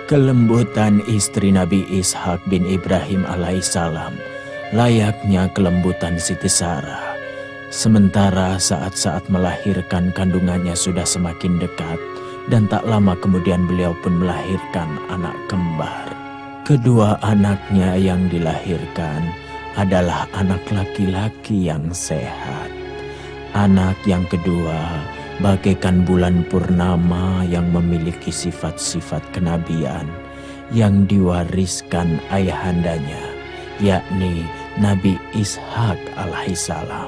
Kelembutan istri Nabi Ishak bin Ibrahim alaihissalam layaknya kelembutan Siti Sarah. Sementara saat-saat melahirkan kandungannya sudah semakin dekat dan tak lama kemudian beliau pun melahirkan anak kembar. Kedua anaknya yang dilahirkan adalah anak laki-laki yang sehat. Anak yang kedua bagaikan bulan purnama yang memiliki sifat-sifat kenabian yang diwariskan ayahandanya, yakni Nabi Ishak alaihissalam.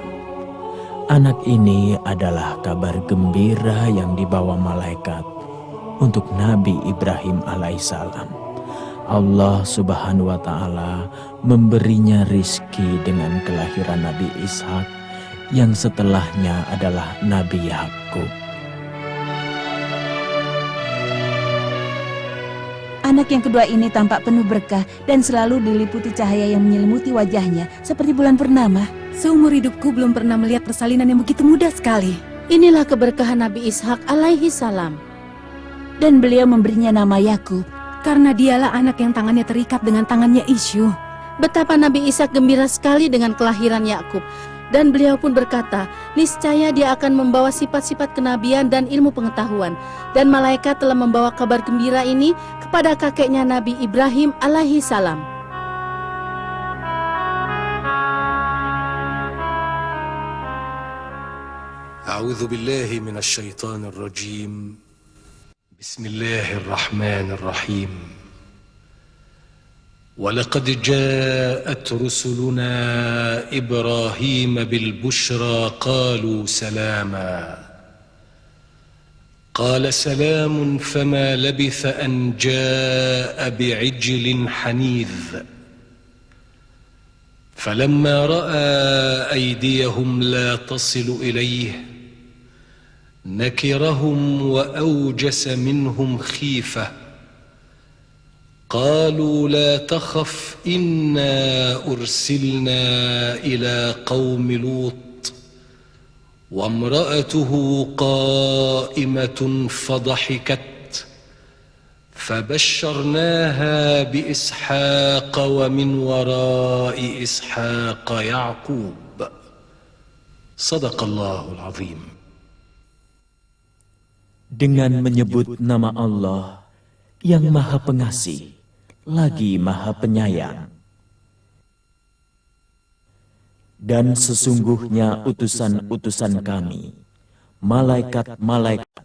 Anak ini adalah kabar gembira yang dibawa malaikat untuk Nabi Ibrahim alaihissalam. Allah subhanahu wa ta'ala memberinya rizki dengan kelahiran Nabi Ishak yang setelahnya adalah Nabi Yakub. Anak yang kedua ini tampak penuh berkah dan selalu diliputi cahaya yang menyelimuti wajahnya seperti bulan purnama. Seumur hidupku belum pernah melihat persalinan yang begitu mudah sekali. Inilah keberkahan Nabi Ishak alaihi salam. Dan beliau memberinya nama Yakub. Karena dialah anak yang tangannya terikat dengan tangannya Isyu. Betapa Nabi Ishak gembira sekali dengan kelahiran Yakub. Dan beliau pun berkata, niscaya dia akan membawa sifat-sifat kenabian dan ilmu pengetahuan. Dan malaikat telah membawa kabar gembira ini kepada kakeknya Nabi Ibrahim alaihi salam. A'udzu billahi minasy syaithanir rajim. Bismillahirrahmanirrahim. ولقد جاءت رسلنا إبراهيم بالبشرى قالوا سلاما قال سلام فما لبث أن جاء بعجل حنيذ فلما رأى أيديهم لا تصل إليه نكرهم وأوجس منهم خيفة قالوا لا تخف إنا أرسلنا إلى قوم لوط وامرأته قائمة فضحكت فبشرناها بإسحاق ومن وراء إسحاق يعقوب صدق الله العظيم. Dengan menyebut nama Allah yang Maha Pengasih lagi Maha Penyayang. Dan sesungguhnya utusan-utusan kami, malaikat-malaikat,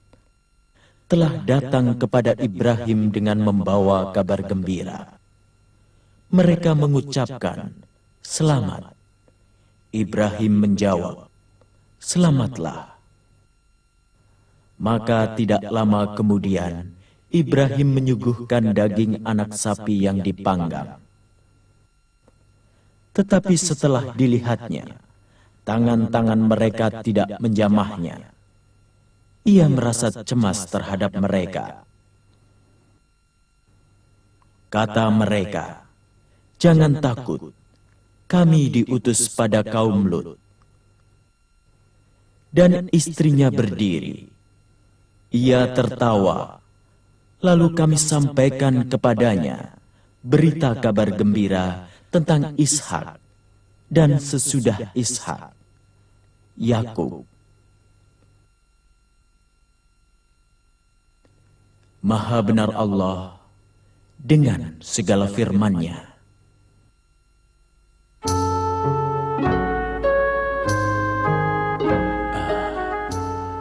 telah datang kepada Ibrahim dengan membawa kabar gembira. Mereka mengucapkan, "Selamat." Ibrahim menjawab, "Selamatlah." Maka tidak lama kemudian, Ibrahim menyuguhkan daging anak sapi yang dipanggang. Tetapi setelah dilihatnya, tangan-tangan mereka tidak menjamahnya. Ia merasa cemas terhadap mereka. Kata mereka, "Jangan takut, kami diutus pada kaum Lut." Dan istrinya berdiri. Ia tertawa. Lalu kami sampaikan kepadanya berita kabar gembira tentang Ishak dan sesudah Ishak, Yakub. Maha benar Allah dengan segala firman-Nya.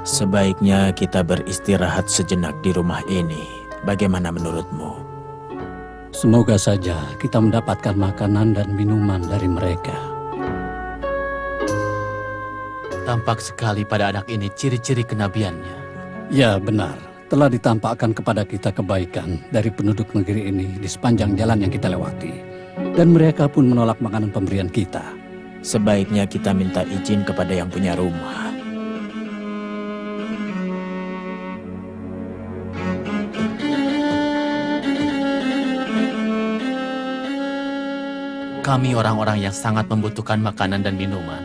Sebaiknya kita beristirahat sejenak di rumah ini. Bagaimana menurutmu? Semoga saja kita mendapatkan makanan dan minuman dari mereka. Tampak sekali pada anak ini ciri-ciri kenabiannya. Ya, benar. Telah ditampakkan kepada kita kebaikan dari penduduk negeri ini di sepanjang jalan yang kita lewati. Dan mereka pun menolak makanan pemberian kita. Sebaiknya kita minta izin kepada yang punya rumah. Kami orang-orang yang sangat membutuhkan makanan dan minuman.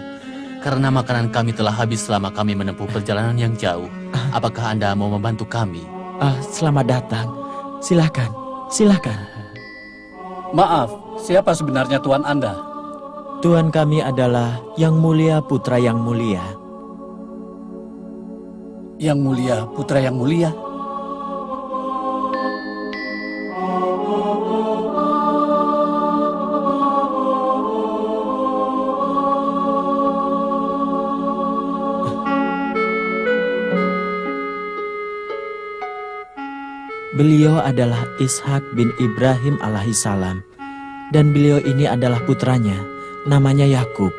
Karena makanan kami telah habis selama kami menempuh perjalanan yang jauh. Apakah Anda mau membantu kami? Selamat datang. Silakan. Silakan. Maaf, siapa sebenarnya tuan Anda? Tuan kami adalah Yang Mulia Putra Yang Mulia. Yang mulia, putra yang mulia. Beliau adalah Ishak bin Ibrahim alaihissalam. Dan beliau ini adalah putranya, namanya Yakub.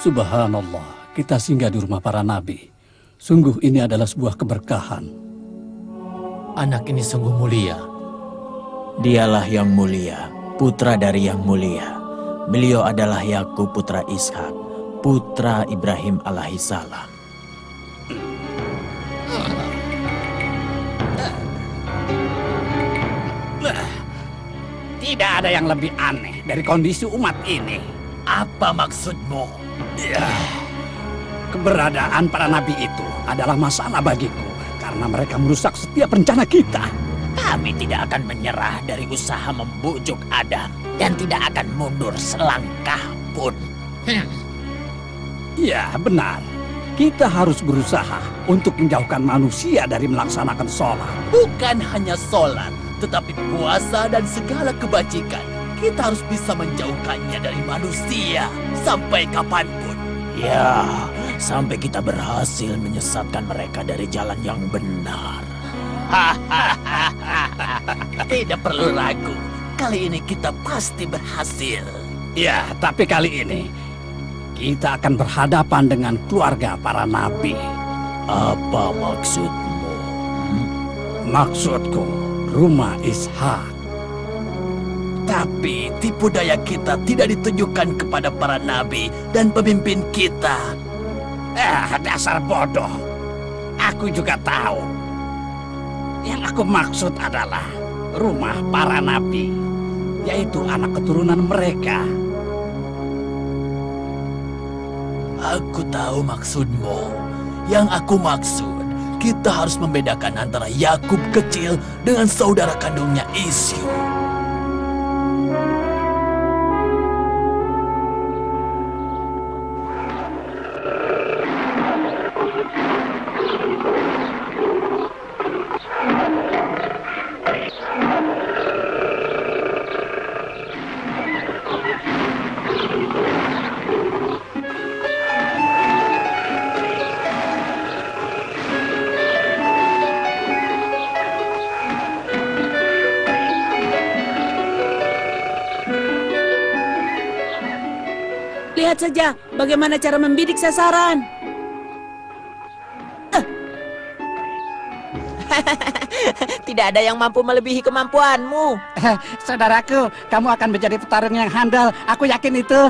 Subhanallah, kita singgah di rumah para nabi. Sungguh ini adalah sebuah keberkahan. Anak ini sungguh mulia. Dialah Yang Mulia, putra dari Yang Mulia. Beliau adalah Yakub putra Ishak, putra Ibrahim alaihissalam. Tidak ada yang lebih aneh dari kondisi umat ini. Apa maksudmu? Ya, keberadaan para nabi itu adalah masalah bagiku karena mereka merusak setiap rencana kita. Kami tidak akan menyerah dari usaha membujuk Adam dan tidak akan mundur selangkah pun. Ya, benar. Kita harus berusaha untuk menjauhkan manusia dari melaksanakan sholat. Bukan hanya sholat, tetapi puasa dan segala kebajikan. Kita harus bisa menjauhkannya dari manusia sampai kapanpun. Ya, sampai kita berhasil menyesatkan mereka dari jalan yang benar. Tidak perlu ragu, kali ini kita pasti berhasil. Ya, tapi kali ini kita akan berhadapan dengan keluarga para nabi. Apa maksudmu? Maksudku, rumah Ishak. Tapi tipu daya kita tidak ditujukan kepada para nabi dan pemimpin kita. Dasar bodoh. Aku juga tahu. Yang aku maksud adalah rumah para nabi, yaitu anak keturunan mereka. Aku tahu maksudmu. Yang aku maksud, kita harus membedakan antara Yakub kecil dengan saudara kandungnya Isyuk. Lihat saja bagaimana cara membidik sasaran. Tidak ada yang mampu melebihi kemampuanmu. Saudaraku, kamu akan menjadi petarung yang handal. Aku yakin itu.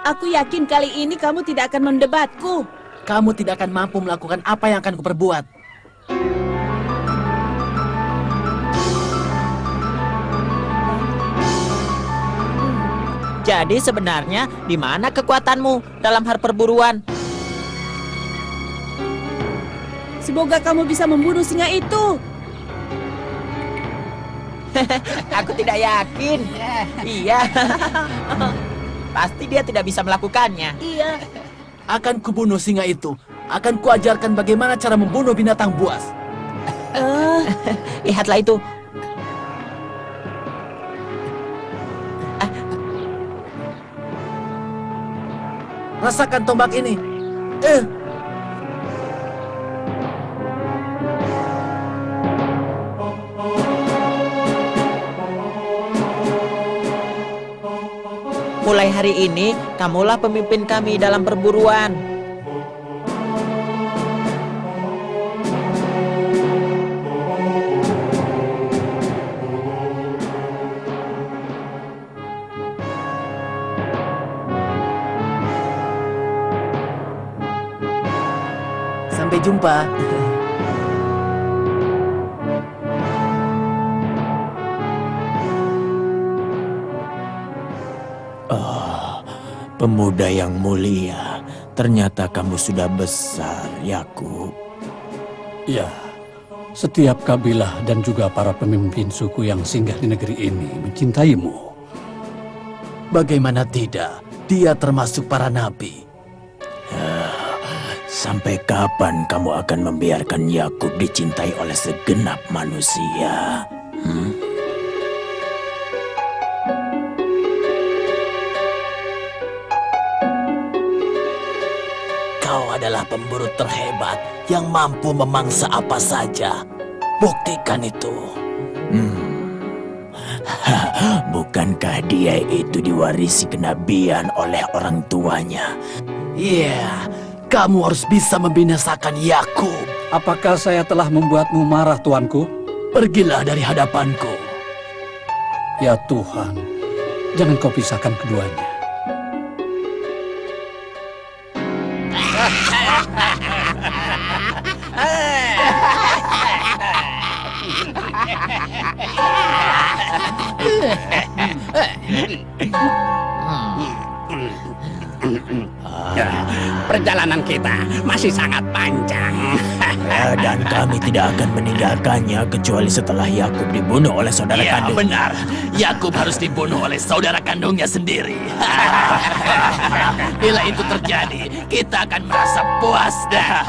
Aku yakin kali ini kamu tidak akan mendebatku. Kamu tidak akan mampu melakukan apa yang akan kuperbuat. Jadi sebenarnya di mana kekuatanmu dalam hal perburuan? Semoga kamu bisa membunuh singa itu. Aku tidak yakin. Iya. Pasti dia tidak bisa melakukannya. Iya. Akan kubunuh singa itu. Akan kuajarkan bagaimana cara membunuh binatang buas. Lihatlah itu. Rasakan tombak ini. Mulai hari ini, kamulah pemimpin kami dalam perburuan. Sampai jumpa. Pemuda yang mulia, ternyata kamu sudah besar, Yakub. Ya, setiap kabilah dan juga para pemimpin suku yang singgah di negeri ini mencintaimu. Bagaimana tidak? Dia termasuk para nabi. Sampai kapan kamu akan membiarkan Yakub dicintai oleh segenap manusia? Kau adalah pemburu terhebat yang mampu memangsa apa saja. Buktikan itu. Bukankah dia itu diwarisi kenabian oleh orang tuanya? Iya, kamu harus bisa membinasakan Yakub. Apakah saya telah membuatmu marah, tuanku? Pergilah dari hadapanku. Ya Tuhan, jangan kau pisahkan keduanya. Perjalanan kita masih sangat panjang. Dan kami tidak akan meninggalkannya kecuali setelah Yakub dibunuh oleh saudara Ya, kandung. benar. Yakub harus dibunuh oleh saudara kandungnya sendiri. Bila itu terjadi, kita akan merasa puas dah.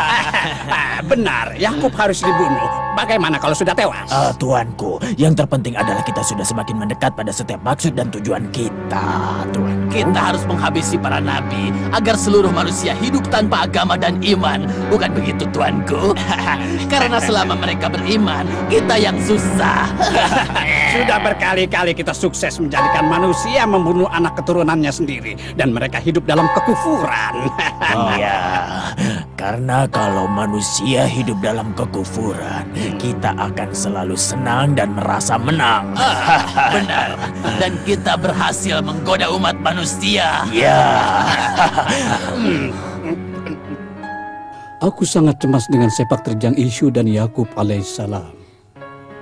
Benar, Yakub harus dibunuh. Bagaimana kalau sudah tewas? Tuanku, yang terpenting adalah kita sudah semakin mendekat pada setiap maksud dan tujuan kita, Tuan. Kita harus menghabisi para nabi agar seluruh manusia hidup tanpa agama dan iman. Bukan begitu, tuanku? Karena selama mereka beriman, kita yang susah. Sudah berkali-kali kita sukses menjadikan manusia membunuh anak keturunannya sendiri. Dan mereka hidup dalam kekufuran. Iya, karena kalau manusia hidup dalam kekufuran, kita akan selalu senang dan merasa menang. Benar. Dan kita berhasil menggoda umat manusia. Ya. Aku sangat cemas dengan sepak terjang Isu dan Yakub alaihissalam.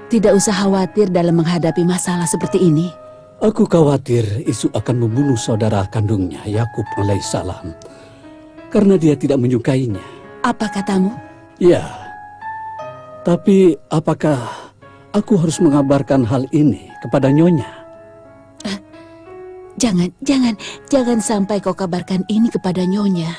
Tidak usah khawatir dalam menghadapi masalah seperti ini. Aku khawatir Isu akan membunuh saudara kandungnya Yakub alaihissalam karena dia tidak menyukainya. Apa katamu? Ya, tapi apakah aku harus mengabarkan hal ini kepada Nyonya? Jangan sampai kau kabarkan ini kepada Nyonya.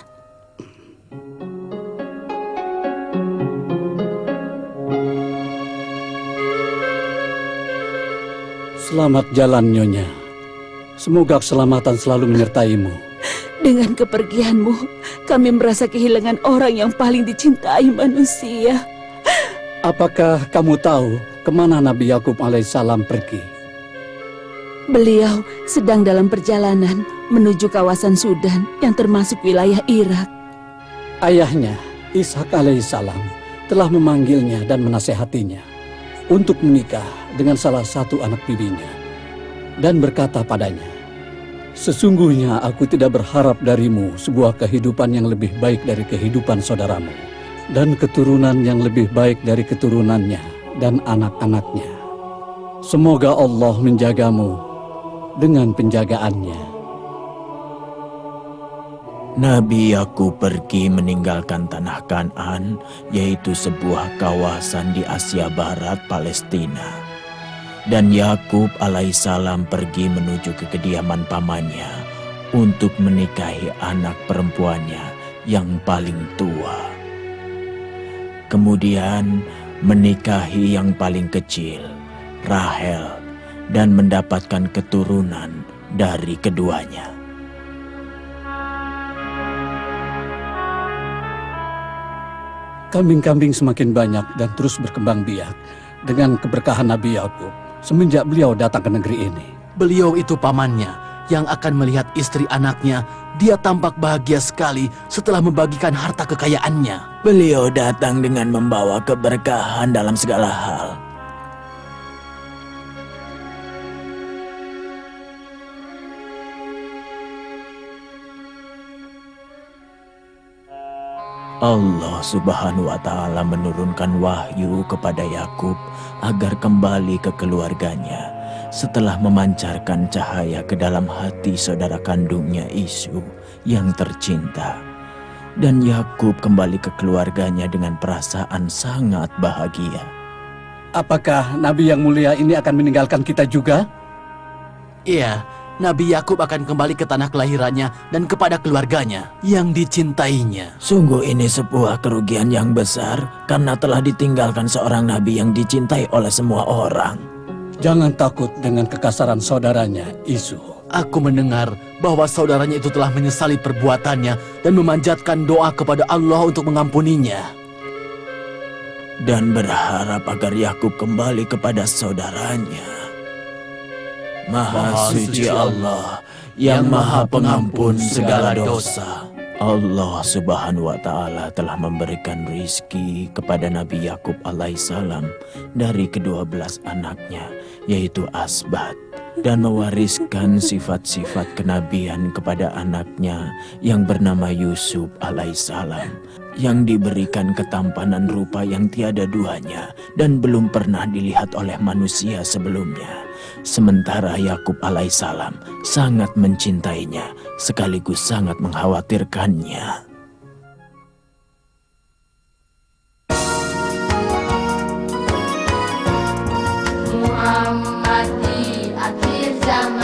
Selamat jalan, Nyonya. Semoga keselamatan selalu menyertaimu. Dengan kepergianmu, kami merasa kehilangan orang yang paling dicintai manusia. Apakah kamu tahu kemana Nabi Yakub alaihissalam pergi? Beliau sedang dalam perjalanan menuju kawasan Sudan yang termasuk wilayah Irak. Ayahnya, Ishak alaihissalam, telah memanggilnya dan menasehatinya untuk menikah dengan salah satu anak bibinya dan berkata padanya, "Sesungguhnya aku tidak berharap darimu sebuah kehidupan yang lebih baik dari kehidupan saudaramu dan keturunan yang lebih baik dari keturunannya dan anak-anaknya. Semoga Allah menjagamu dengan penjagaannya." Nabi Yakub pergi meninggalkan tanah Kan'an, yaitu sebuah kawasan di Asia Barat, Palestina. Dan Yakub alaihissalam pergi menuju ke kediaman pamannya untuk menikahi anak perempuannya yang paling tua. Kemudian menikahi yang paling kecil, Rahel, dan mendapatkan keturunan dari keduanya. Kambing-kambing semakin banyak dan terus berkembang biak dengan keberkahan Nabi Yakub semenjak beliau datang ke negeri ini. Beliau itu pamannya yang akan melihat istri anaknya. Dia tampak bahagia sekali setelah membagikan harta kekayaannya. Beliau datang dengan membawa keberkahan dalam segala hal. Allah Subhanahu wa Ta'ala menurunkan wahyu kepada Yakub agar kembali ke keluarganya setelah memancarkan cahaya ke dalam hati saudara kandungnya Isu yang tercinta. Dan Yakub kembali ke keluarganya dengan perasaan sangat bahagia. Apakah Nabi yang mulia ini akan meninggalkan kita juga? Iya, Nabi Yakub akan kembali ke tanah kelahirannya dan kepada keluarganya yang dicintainya. Sungguh ini sebuah kerugian yang besar karena telah ditinggalkan seorang nabi yang dicintai oleh semua orang. Jangan takut dengan kekasaran saudaranya, Isu. Aku mendengar bahwa saudaranya itu telah menyesali perbuatannya dan memanjatkan doa kepada Allah untuk mengampuninya. Dan berharap agar Yakub kembali kepada saudaranya. Maha suci Allah yang maha pengampun segala dosa. Allah Subhanahu wa Ta'ala telah memberikan rizki kepada Nabi Yakub alaihissalam dari ke-12 anaknya, yaitu Asbat, dan mewariskan sifat-sifat kenabian kepada anaknya yang bernama Yusuf alaihissalam, yang diberikan ketampanan rupa yang tiada duanya dan belum pernah dilihat oleh manusia sebelumnya. Sementara Yakub alaihissalam sangat mencintainya sekaligus sangat mengkhawatirkannya. Muhammad di akhir zaman.